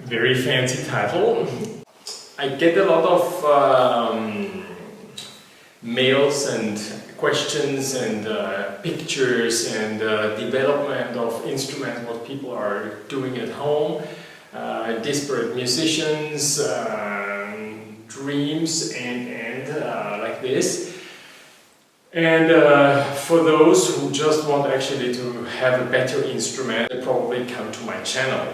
Very fancy title. I get a lot of mails and questions and pictures and development of instruments, what people are doing at home, disparate musicians, dreams and like this. And for those who just want actually to have a better instrument, they probably come to my channel,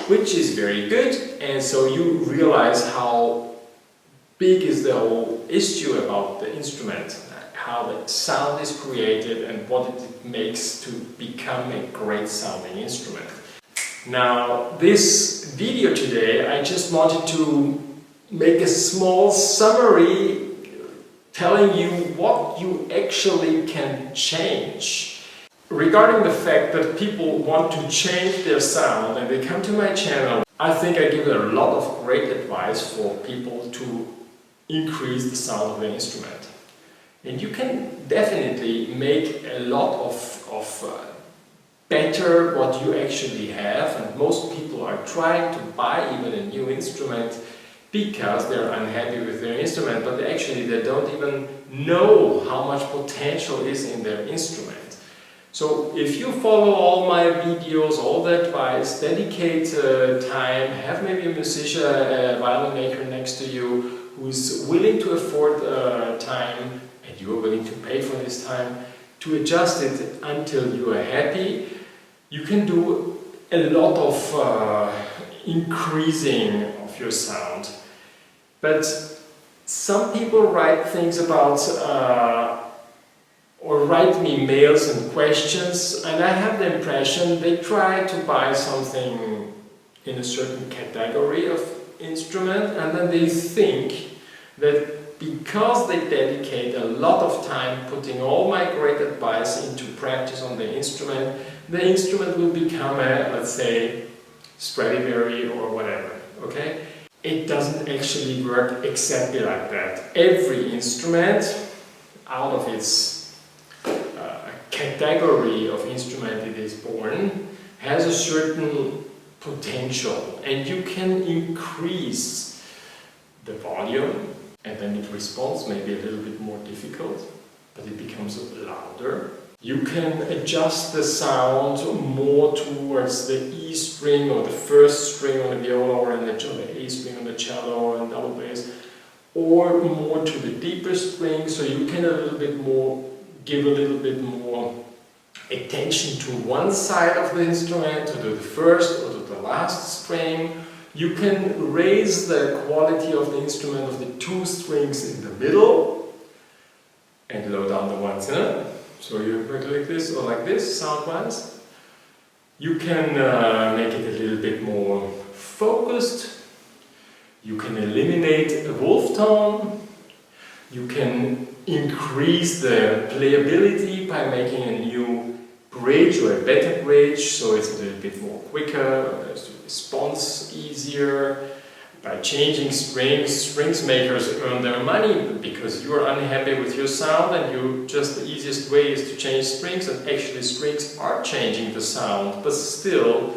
which is very good. And so you realize how big is the whole issue about the instrument, how the sound is created and what it makes to become a great sounding instrument. Now, this video today, I just wanted to make a small summary telling you what you actually can change. Regarding the fact that people want to change their sound and they come to my channel, I think I give a lot of great advice for people to increase the sound of the instrument. And you can definitely make a lot of better what you actually have, and most people are trying to buy even a new instrument because they're unhappy with their instrument, but actually they don't even know how much potential is in their instrument. So if you follow all my videos, all the advice, dedicate time, have maybe a musician, a violin maker next to you who's willing to afford time, and you're willing to pay for this time, to adjust it until you are happy, you can do a lot of increasing of your sound. But some people write things about or write me mails and questions, and I have the impression they try to buy something in a certain category of instrument, and then they think that because they dedicate a lot of time putting all my great advice into practice on the instrument will become a, let's say, Stradivari or whatever, okay? It doesn't actually work exactly like that. Every instrument, out of its category of instrument it is born, has a certain potential, and you can increase the volume, and then it responds maybe a little bit more difficult, but it becomes louder. You can adjust the sound more towards the E string or the first string on the viola, or in the A string on the cello and double bass, or more to the deeper string, so you can give a little bit more attention to one side of the instrument, to the first or to the last string. You can raise the quality of the instrument of the two strings in the middle and lower down the ones in it. So you work like this or like this, sound-wise. You can make it a little bit more focused. You can eliminate a wolf tone. You can increase the playability by making a new bridge or a better bridge, so it's a little bit more quicker, the response easier. By changing strings makers earn their money because you are unhappy with your sound, and the easiest way is to change strings, and actually strings are changing the sound, but still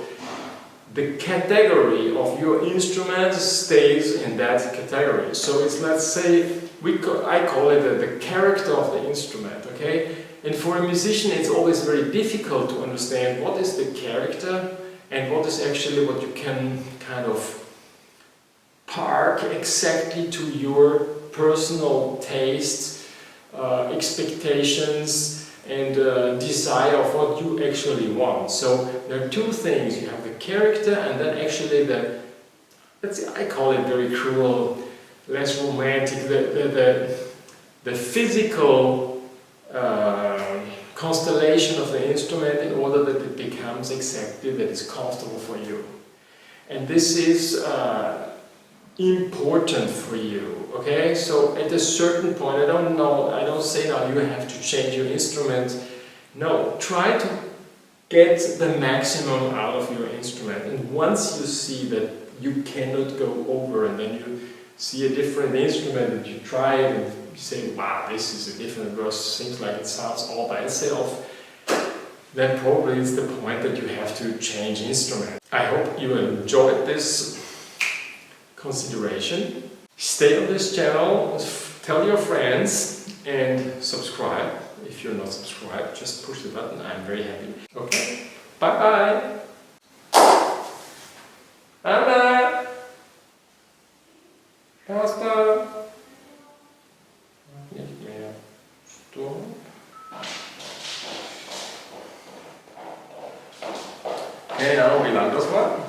the category of your instrument stays in that category. So it's, let's say, I call it the character of the instrument, okay? And for a musician it's always very difficult to understand what is the character and what is actually what you can kind of park exactly to your personal tastes, expectations and desire of what you actually want. So there are two things. You have the character, and then actually I call it very cruel, less romantic, the physical constellation of the instrument, in order that it becomes exactly that is comfortable for you. And this is important for you, okay? So at a certain point, I don't say now you have to change your instrument. No, try to get the maximum out of your instrument, and once you see that you cannot go over, and then you see a different instrument and you try it and you say, wow, this is a different verse, seems like it sounds all by itself, then probably it's the point that you have to change instrument. I hope you enjoyed this consideration. Stay on this channel, tell your friends, and subscribe. If you're not subscribed, just push the button. I'm very happy. Okay, bye bye. Anna! Pasta! Nicht mehr. Stopp. Keine Ahnung, wie lang das war.